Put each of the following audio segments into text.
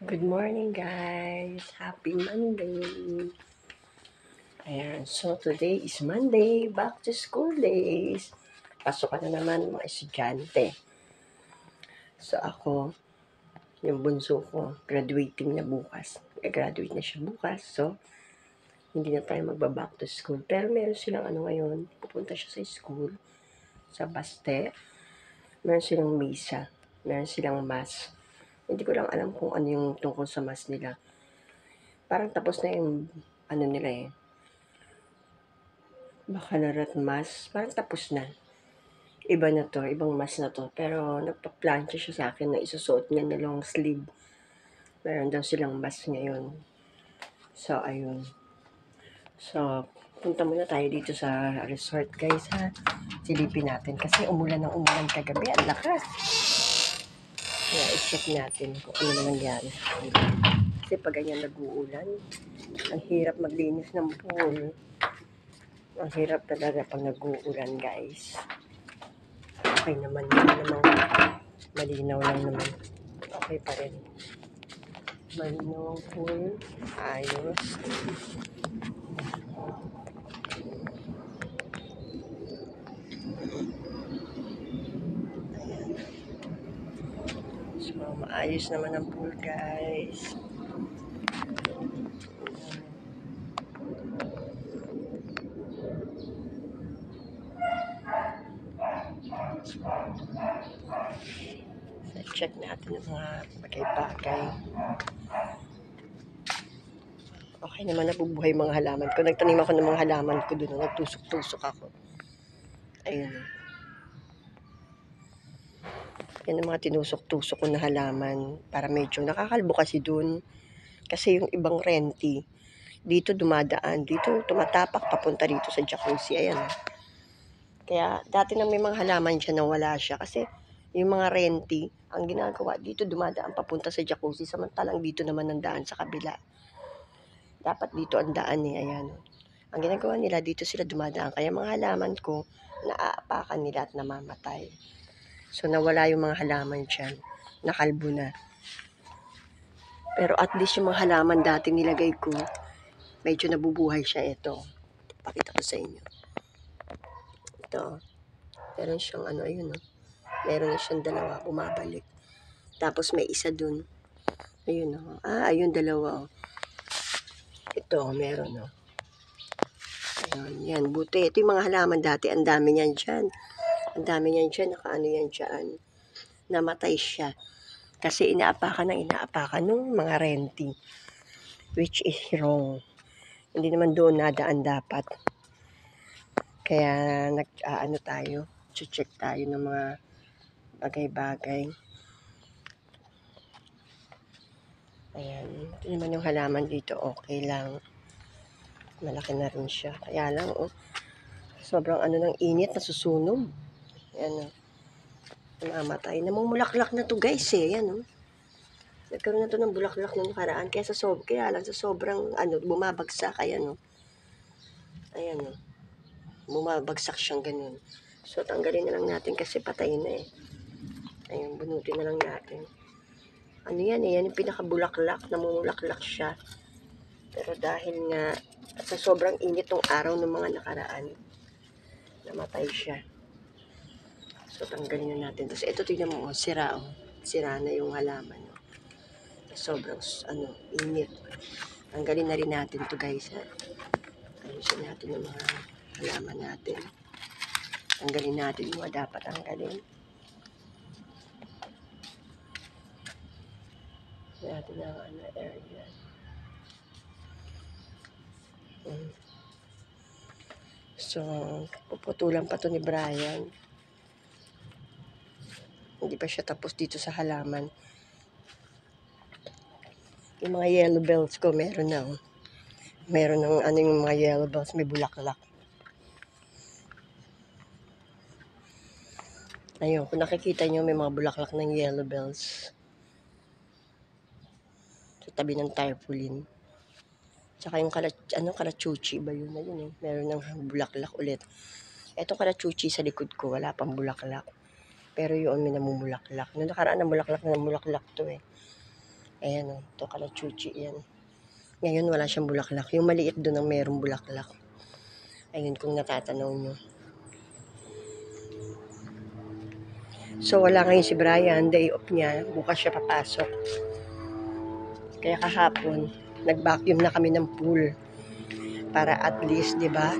Good morning, guys. Happy Monday. Ayan, so today is Monday, back to school days. Pasok na naman mga estudyante. So ako, yung bunso ko, graduating na bukas. Graduate na siya bukas, so hindi na tayo magba-back to school. Pero meron silang ngayon, pupunta siya sa school, sa Baste. Meron silang misa, meron silang mass. Hindi ko lang alam kung ano yung tungkol sa mass nila. Parang tapos na yung nila Baccalaureate mass, parang tapos na. Iba na 'to, ibang mass na 'to. Pero nagpa-plancha siya sa akin na isusuot niya na long sleeve. Meron daw silang mass ngayon. So, ayun. So, punta muna tayo dito sa resort, guys, ha. Silipin natin kasi umulan ng umulan kagabi. Ang lakas. Kaya i-check natin kung ano na nangyari sa pool. Kasi pag ganyan nag-uulan, ang hirap maglinis ng pool. Ang hirap talaga pag nag-uulan, guys. Okay naman, namang malinaw lang naman. Okay pa rin. Malinaw ang pool. Ayos. So, maayos naman ang pool, guys. So, check natin ang mga bagay-bagay. Okay naman, nabubuhay mga halaman ko. Nagtanim ako ng mga halaman ko doon. Nagtusok-tusok ako. Ayun. Yan ang mga tinusok-tusok ko na halaman para medyo nakakalbo kasi doon. Kasi yung ibang renti, dito dumadaan. Dito tumatapak papunta dito sa jacuzzi. Ayan. Kaya dati nang may mga halaman siya na wala siya. Kasi yung mga renti, ang ginagawa dito dumadaan papunta sa jacuzzi. Samantalang dito naman ang daan sa kabila. Dapat dito ang daan ayan. Ang ginagawa nila, dito sila dumadaan. Kaya mga halaman ko, naaapakan nila at namamatay. So, nawala yung mga halaman dyan. Nakalbo na. Pero at least yung mga halaman dati nilagay ko, medyo nabubuhay siya. Ito. Pakita ko sa inyo. Ito. Meron siyang ayun, no? Meron na siyang dalawa, bumabalik. Tapos may isa dun. Ayun, no? Ayun, dalawa, oh. Ito, meron, no? Ayun, yan. Buti. Ito yung mga halaman dati. Ang dami niyan dyan. Ang dami niyan dyan. Nakaano yan dyan. Namatay siya. Kasi inaapakan nung mga renti. Which is wrong. Hindi naman doon nadaan dapat. Kaya tayo. Check tayo ng mga bagay-bagay. Ayan. Ito naman yung halaman dito. Okay lang. Malaki na rin siya. Kaya lang, sobrang ng init, nasusunog. Ayan, namamatay. Namumulaklak na to, guys, Ayan, Nagkaroon na to ng bulaklak nung nakaraan. Kaya lang sa sobrang, bumabagsak. Ayan, Ayan, bumabagsak siyang ganun. So, tanggalin na lang natin kasi patay na Ayun, bunutin na lang natin. Yan yan yung pinakabulaklak. Namumulaklak siya. Pero dahil nga, sa sobrang init ng araw ng mga nakaraan, namatay siya. So, tanggalin na natin. Tapos, ito tingnan mo, sira, Sira na yung halaman, Sobrang, init. Tanggalin na rin natin to, guys, Ayusin natin yung mga halaman natin. Tanggalin natin yung mga dapat tanggalin. Natin ang area. So, puputulan pa to ni Brian. Hindi pa siya tapos dito sa halaman. Yung mga yellow bells ko, meron na. Meron ng yung mga yellow bells, may bulaklak. Ayun, kung nakikita nyo, may mga bulaklak ng yellow bells. Sa tabi ng tarpaulin. Tsaka yung kalachuchi ba yun? Ayun meron ng bulaklak ulit. Etong kalachuchi sa likod ko, wala pang bulaklak. Pero yun, may namumulaklak. Noong nakaraan, namulaklak to Ayan o, ito kalachuchi yan. Ngayon wala siyang bulaklak. Yung maliit doon ang merong bulaklak. Ayun kung natatanaw nyo. So wala ngayon si Brian, day off niya. Bukas siya papasok. Kaya kahapon, nag-vacuum na kami ng pool. Para at least, di ba,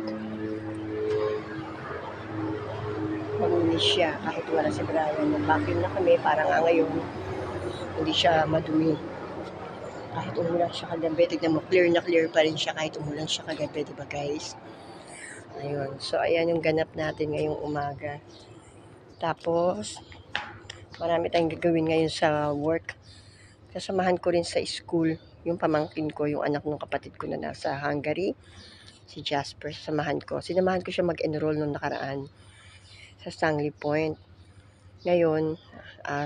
maglinis siya kahit wala si Brian. Nag-vacuum na kami para nga ngayon hindi siya madumi. Kahit umulan siya kagabi, tignan mo, clear na clear pa rin siya kahit umulan siya kagabi, di ba guys? Ayun. So, ayan yung ganap natin ngayong umaga. Tapos, marami tayong gagawin ngayon sa work. Kasamahan ko rin sa school yung pamangkin ko, yung anak ng kapatid ko na nasa Hungary, si Jasper. Sinamahan ko siya mag-enroll nung nakaraan sa Stanley Point. Ngayon,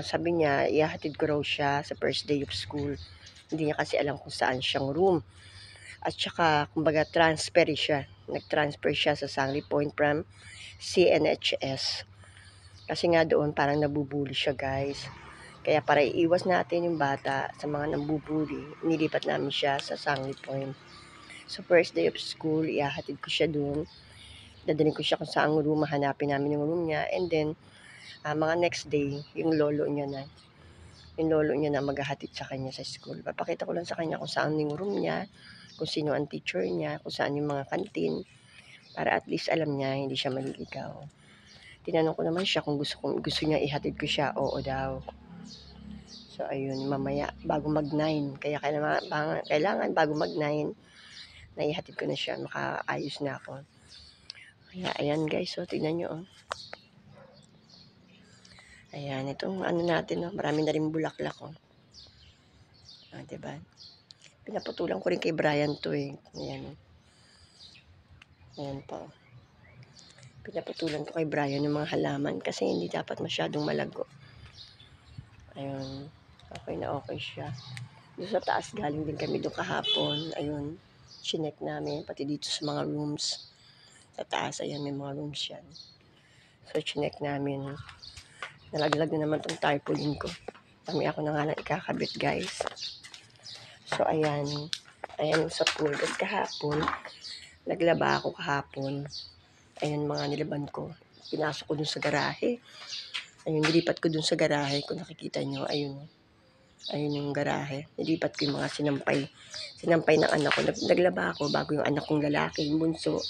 sabi niya, ihahatid ko raw siya sa first day of school. Hindi niya kasi alam kung saan siyang room. At saka, kumbaga, transfer siya. Nag-transfer siya sa Stanley Point from CNHS. Kasi nga doon, parang nabubuli siya, guys. Kaya para iiwas natin yung bata sa mga nambubuli, nilipat namin siya sa Stanley Point. So, first day of school, ihahatid ko siya doon. Dadalhin ko siya kung saan room, hanapin namin yung room niya. And then, mga next day, yung lolo niya na maghahatid sa kanya sa school. Papakita ko lang sa kanya kung saan yung room niya, kung sino ang teacher niya, kung saan yung mga kantin, para at least alam niya, hindi siya maliligaw. Tinanong ko naman siya kung gusto niya ihatid ko siya, oo daw. So, ayun, mamaya, bago mag-9, kaya kailangan bago mag-9, naihatid ko na siya, makaayos na ako. Kaya, ayan guys, so, tignan nyo, oh. Ayan, itong ano natin, no? Marami na rin bulaklak, oh. Diba? Pinaputulan ko rin kay Brian to, eh. Ayan. Ayan pa. Pinaputulan ko kay Brian yung mga halaman kasi hindi dapat masyadong malago. Ayun. Okay na okay siya. Doon sa taas galing din kami doon kahapon. Ayun. Chinek namin, pati dito sa mga rooms. Sa taas, ayan, may mga rooms yan. So, chinek namin. Nalaglag na naman tong tarpaulin ko. Kami ako na nga lang ikakabit, guys. So, ayan. Ayan sa pool. At kahapon, naglaba ako kahapon. Ayan mga nilaban ko. Pinasok ko dun sa garahe. Ayun, nilipat ko dun sa garahe. Kung nakikita nyo, ayun. Ayun yung garahe. Nilipat ko yung mga sinampay. Sinampay ng anak ko. Naglaba ako bago yung anak kong lalaki, yung bunso,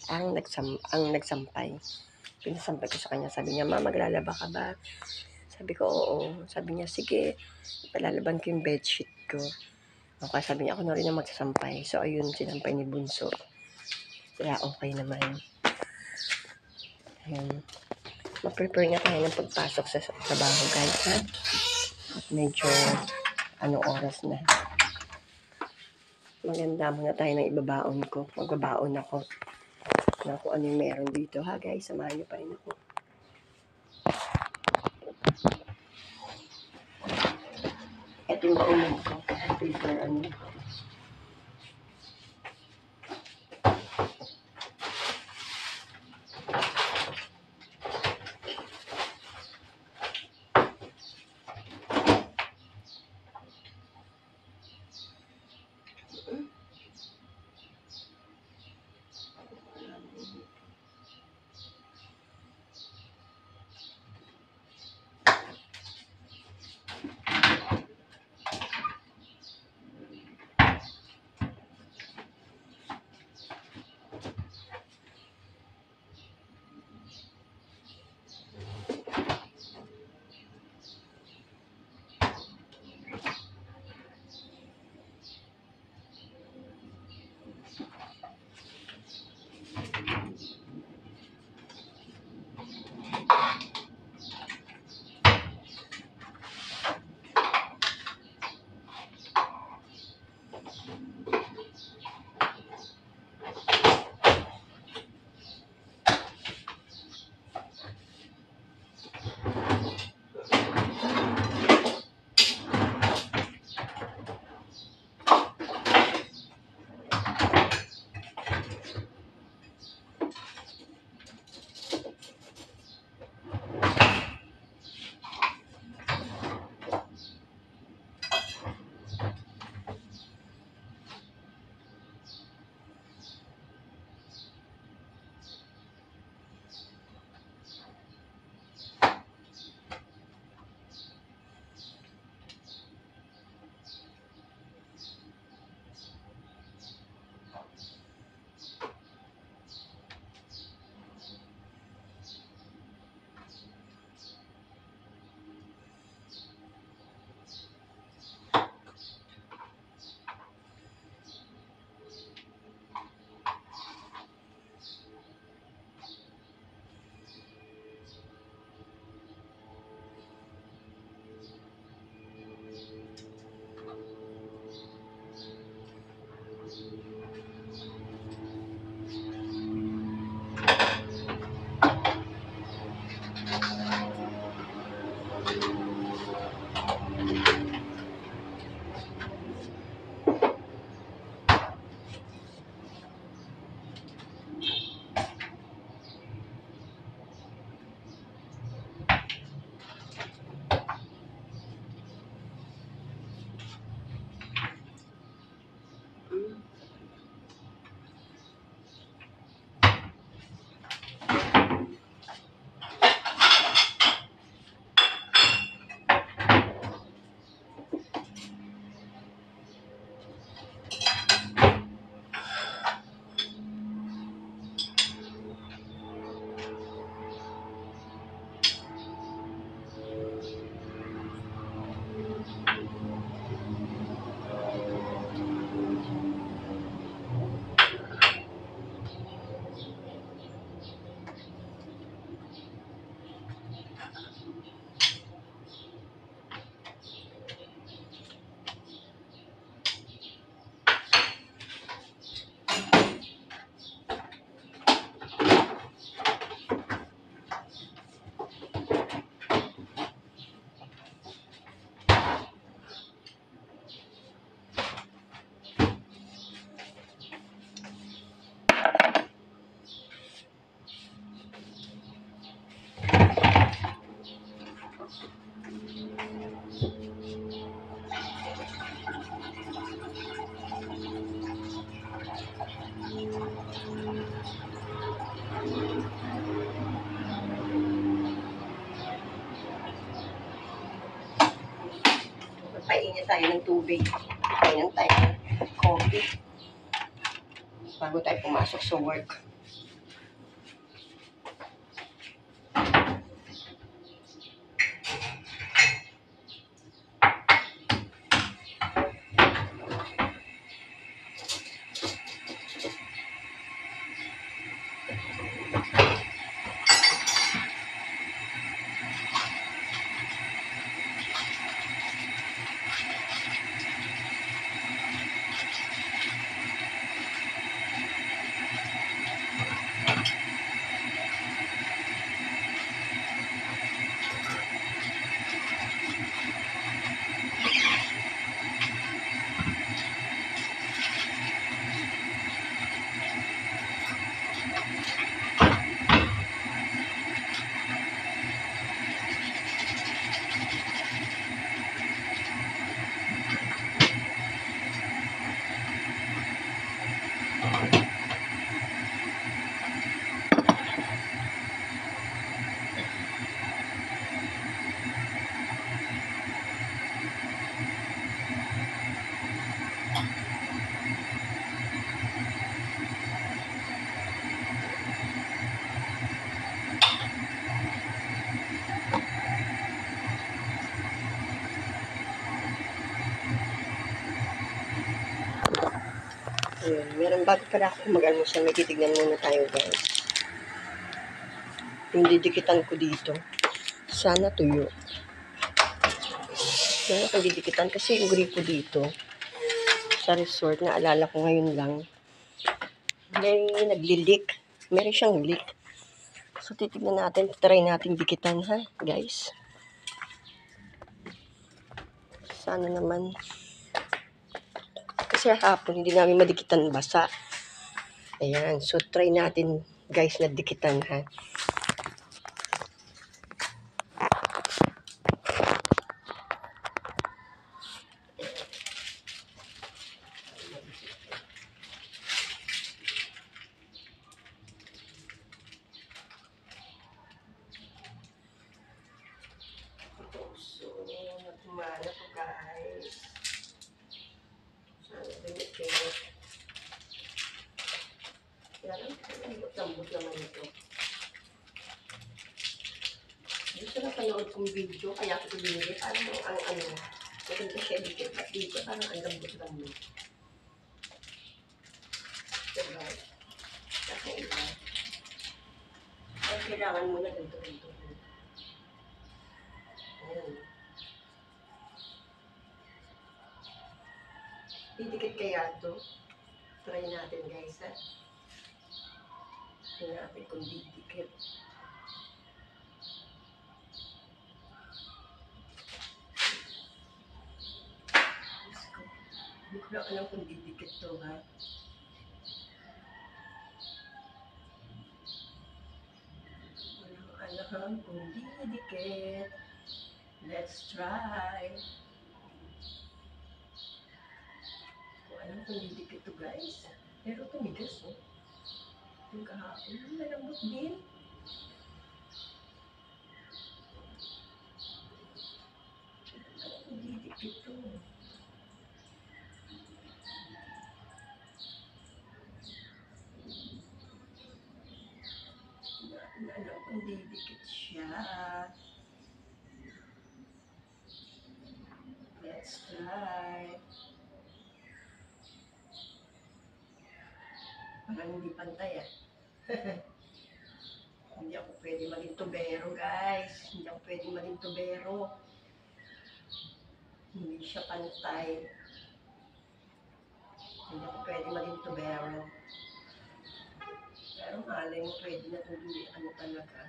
ang nagsampay. Pinasampay ko sa kanya. Sabi niya, Ma, maglalaba ka ba? Sabi ko, oo. Sabi niya, sige. Palalaban ko yung bedsheet ko. Okay, sabi niya, ako na rin ang magsasampay. So, ayun, sinampay ni bunso. Kaya okay naman. Ayun. Ma-prepare na tayo ng pagpasok sa trabaho, guys, ha? Medyo, oras na. Maganda muna tayo ng ibabaon ko. Magbabaon ako na kung ano yung meron dito, ha, guys? Samahan niyo pa rin ako. Ito yung baon ko. Paper, tubig. Kainan tayo ng coffee bago tayo pumasok sa work. Ayun, meron bago pala ako mag-almusal, may titignan muna tayo guys. Yung didikitan ko dito, sana tuyo. Meron akong didikitan kasi yung gripo dito sa resort, naalala ko ngayon lang, may nagli-leak. Meron siyang leak. So, titignan natin, try natin dikitan ha, guys. Sana naman. Kasi hapon, hindi namin madikitan basa. Ayan, so try natin guys na dikitan ha. So, nagmana po guys. Sana dinikit. Yan, lambot naman ito. Gusto na panood kong video, kaya ako binili. Parang ang maganda siya dikit. At dito, parang ang lambot-lambot. Diba? Kasi iba. Kaya kailangan mo na ganito. Ayan. Didikit kaya ito. Try natin guys ha. Tingnan natin kung didikit. Hindi ko na alam kung didikit to ha. Walang alam kung didikit. Let's try. Kung alam kung didikit to guys. Pero tumigas oh. Yung kahapon, malambot din. Alam kung didikit to. Alam kung didikit siya. Let's try. Parang hindi pantay ah. Hindi ako pwede maging tubero guys. Hindi ako pwede maging tubero. Hindi siya pantay. Hindi ako pwede maging tubero. Pero malay mo pwede na tuloy. Ano talaga.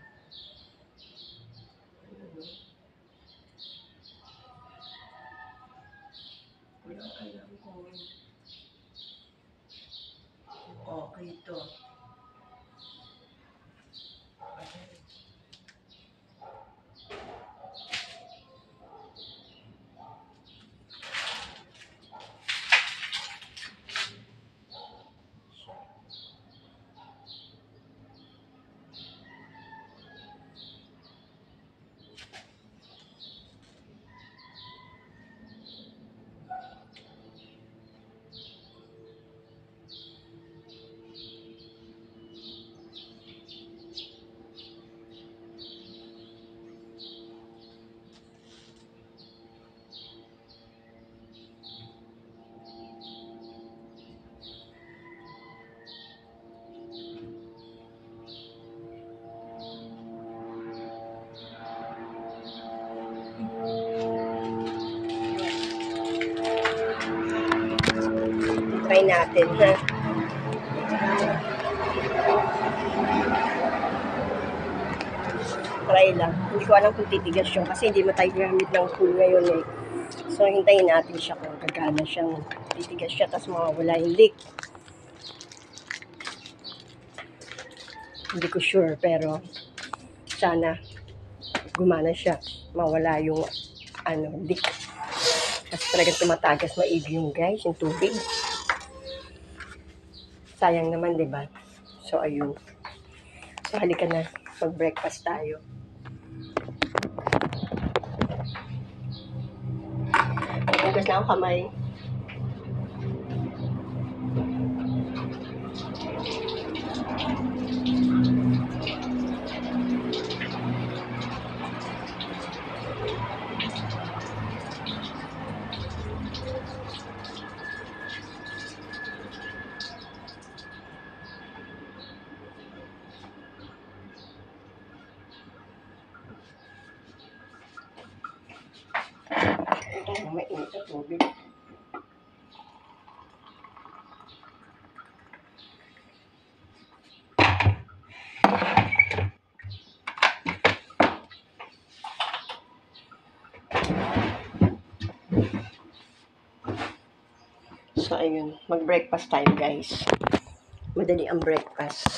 Walang alam kung okay ito. Try natin, ha? Try lang. Hindi ko alam kung titigas yun kasi hindi mo tayo gamit ng pool ngayon eh. So, hintayin natin siya kung gagana siyang titigas siya tapos mawawala yung leak. Hindi ko sure pero sana gumana siya. Mawala yung leak. Kasi talagang tumatagas maigi yung guys, yung tubig. Sayang naman, di ba? So, ayun. So, halika na. Mag-breakfast tayo. Hugas na ako kamay. Ito, mainit na tubig. So, ayun. Mag-breakfast tayo, guys. Madali ang breakfast.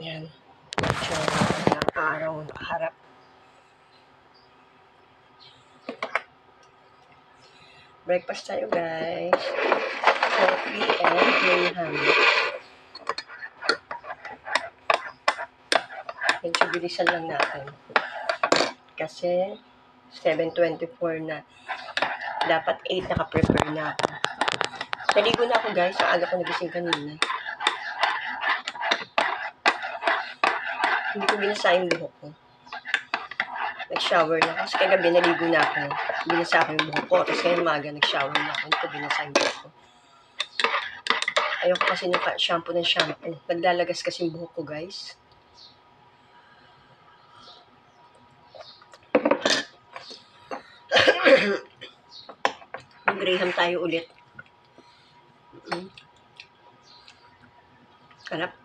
Ayan. So, ang araw nakaharap. Breakfast tayo, guys. Coffee and graham. Medyo bilisan lang natin. Kasi 7:24 na. Dapat 8 naka-prepare na ako. Naligo na ako, guys. Ang aga ko nagising kanina. Hindi ko binasa yung buhok ko. Nag-shower na ako. Kasi kagabi naligo na ako. Binasa ko yung buhok ko. Tapos ngayon umaga nag-shower na ako. Hindi ko binasa yung buhok ko. Ayoko kasi ng shampoo ng shampoo. Naglalagas kasi yung buhok ko, guys. Mag-graham tayo ulit. Harap.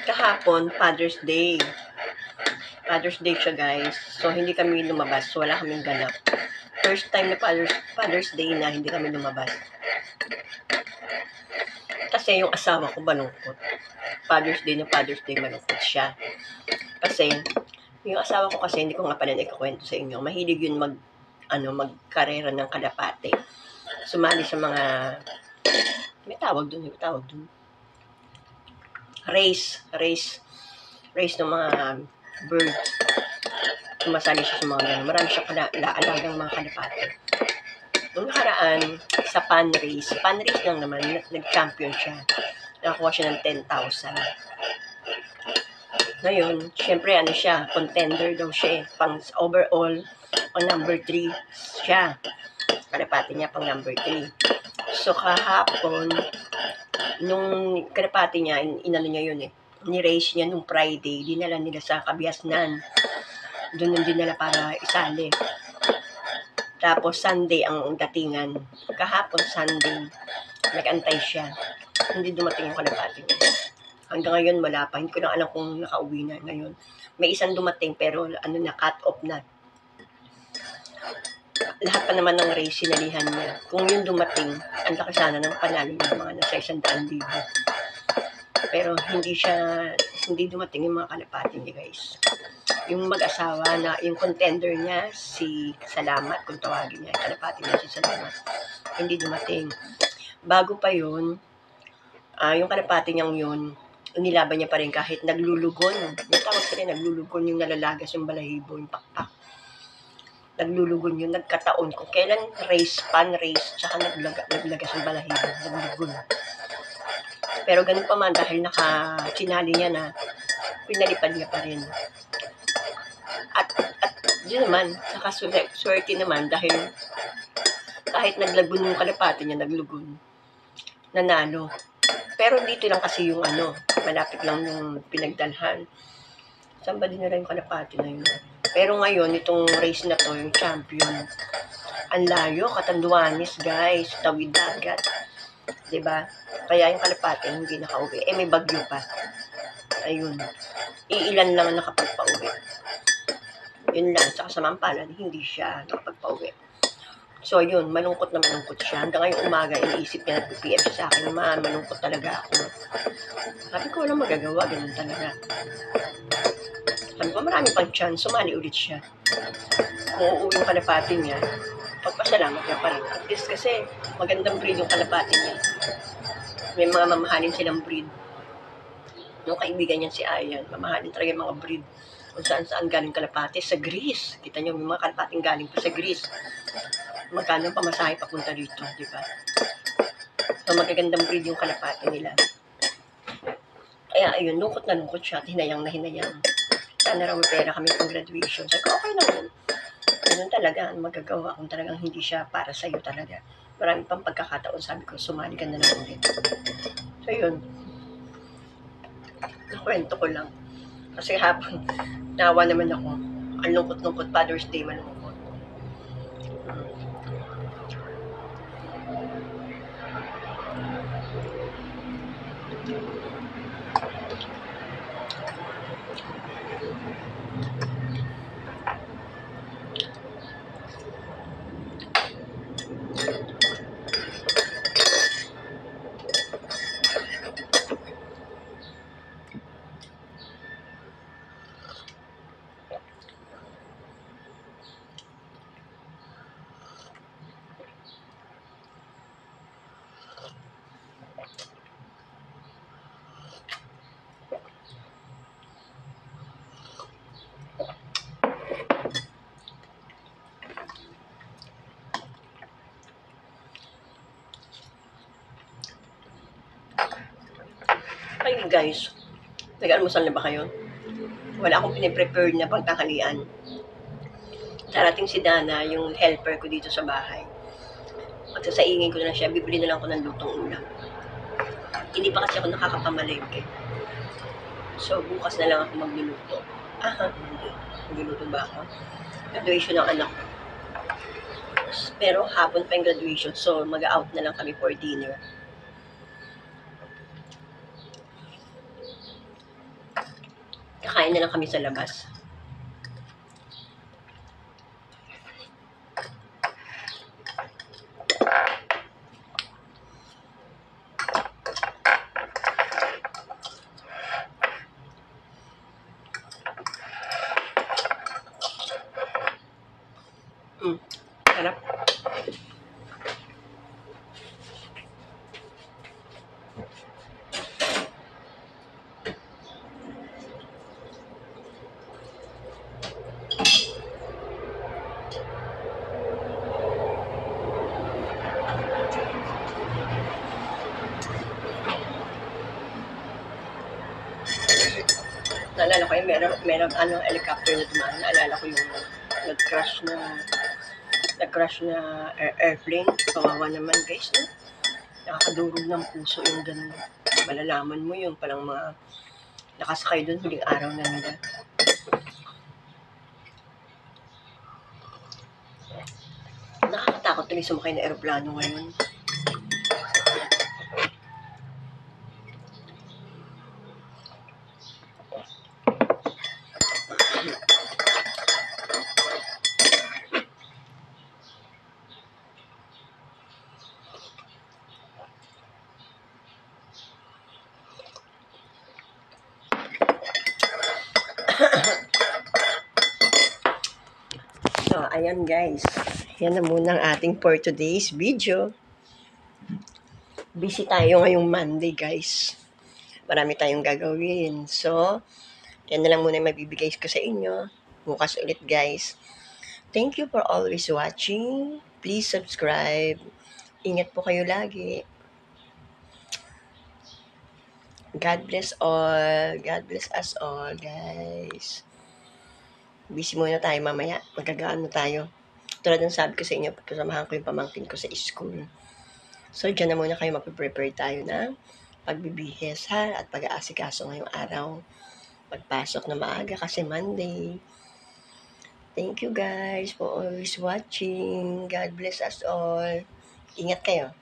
Kahapon, Father's Day. Father's Day siya, guys. So, hindi kami lumabas. Wala kaming ganap. First time na Father's Day na hindi kami lumabas. Kasi yung asawa ko malungkot. Father's Day malungkot siya. Kasi, yung asawa ko kasi, hindi ko nga pala ikukwento sa inyo. Mahilig yun magkarera ng kalapate. Sumali sa mga, may tawag dun. Race ng mga birds. Sumasali siya sa mga gano'n. Marami siya alagang mga kalapate. Noong nakaraan, sa pan race lang naman, nag-champion siya. Nakakuha siya ng 10,000. Ngayon, syempre siya, contender daw siya. Pang overall, pang number 3 siya. Kalapate niya pang number 3. So, kahapon, nung kalapate niya, inano niya yun ni-race niya nung Friday, dinala nila sa Kabiasnan. Doon nang dinala para isali. Tapos Sunday ang datingan. Kahapon Sunday, nag-antay siya. Hindi dumating yung kalapate niya. Hanggang ngayon wala pa. Hindi ko lang alam kung nakauwi na ngayon. May isang dumating pero cut off na. Lahat pa naman ng race sinalihan niya. Kung yung dumating, ang laki sana ng panalo ng mga nasa 100,000. Pero hindi dumating yung mga kalapate niya, guys. Yung mag-asawa na, yung contender niya, si Salamat, kung tawagin niya, kalapate niya si Salamat, hindi dumating. Bago pa yun, yung kalapate niyang yun, nilaban niya pa rin kahit naglulugon. Yung tawag sila, naglulugon, yung nalalagas yung balahibo, yung pakpak. Naglulugon yun, nagkataon. Kung kailan pan race, tsaka naglagas yung balahibo, naglulugon. Pero ganun pa man, dahil sinali niya na, pinalipad niya pa rin. At yun naman, saka swerte naman dahil kahit naglagun yung kalapati niya, naglugon, nanalo. Pero dito lang kasi yung malapit lang yung pinagdalhan. Saan ba dinala yung kalapati na yun? Pero ngayon, itong race na to, yung champion, ang layo, Catanduanes, guys, tawid dagat. Diba? Kaya yung kalapati hindi nakauwi. May bagyo pa. Ayun. Iilan lang nakapagpauwi. Yun lang. Sa kasamang palad, hindi siya nakapagpauwi. So, yun. Malungkot na malungkot siya. Hanggang ngayong umaga, iniisip niya, nag-PM siya sa akin, Ma, malungkot talaga ako. Sabi ko, walang magagawa. Ganun talaga. Sabi ko, marami pang chance. Sumali ulit siya. Kung uuwi yung kalapati niya, pagpasalamat niya pa rin. At least kasi, magandang breed yung kalapati niya. May mga mamahalin silang breed. Yung kaibigan niya si Ayan, mamahalin talaga yung mga breed. Kung saan galing kalapati. Sa Greece. Kita niyo, may mga kalapating galing pa sa Greece. Magkano pamasahe papunta dito, di ba? So, magagandang breed yung kalapati nila. Kaya, ayun, lungkot na lungkot siya at hinayang na hinayang. Sana raw may pera kami pang graduation. Sabi ko, okay naman. Ganun talaga ang magagawa kung talagang hindi siya para sa'yo talaga. Marami pang pagkakataon, sabi ko, sumali ka na lang ulit. So, yun. Nakwento ko lang. Kasi habang nawa naman ako, ang lungkot-lungkot, Father's Day, malungkot. Ay guys, nag-almusal na ba kayo? Wala akong piniprepare na pagtanghalian. Darating si Dana, yung helper ko dito sa bahay. Magsasaingin ko na siya, bibili na lang ako ng lutong ulam. Hindi pa kasi ako nakakapamalengke. So, bukas na lang ako magluluto. Hindi. Magluluto ba ako? Graduation ng anak ko. Pero hapon pa yung graduation, so mag-out na lang kami for dinner. Kakain na lang kami sa labas. Sarap. Naalala ko yung meron helicopter na tumaan. Naalala ko yung nag-crash na airplane. Kawawa naman guys, no? Nakakadurog ng puso yung ganun. Malalaman mo yung palang mga nakasakay doon huling araw na nila. Nakakatakot tuloy sumakay na aeroplano ngayon. So, ayan guys. Yan na muna ang ating for today's video. Busy tayo ngayong Monday guys. Marami tayong gagawin. So, yan na lang muna yung mabibigay ko sa inyo. Bukas ulit guys. Thank you for always watching. Please subscribe. Ingat po kayo lagi. God bless all. God bless us all, guys. Busy muna tayo mamaya. Magagaan na tayo. Tulad ng sabi ko sa inyo, pagkasamahan ko yung pamangkin ko sa school. So, dyan na muna kayo mag-prepare tayo ng pagbibihis ha at pag-aasikaso ngayong araw. Pagpasok na maaga kasi Monday. Thank you guys for always watching. God bless us all. Ingat kayo.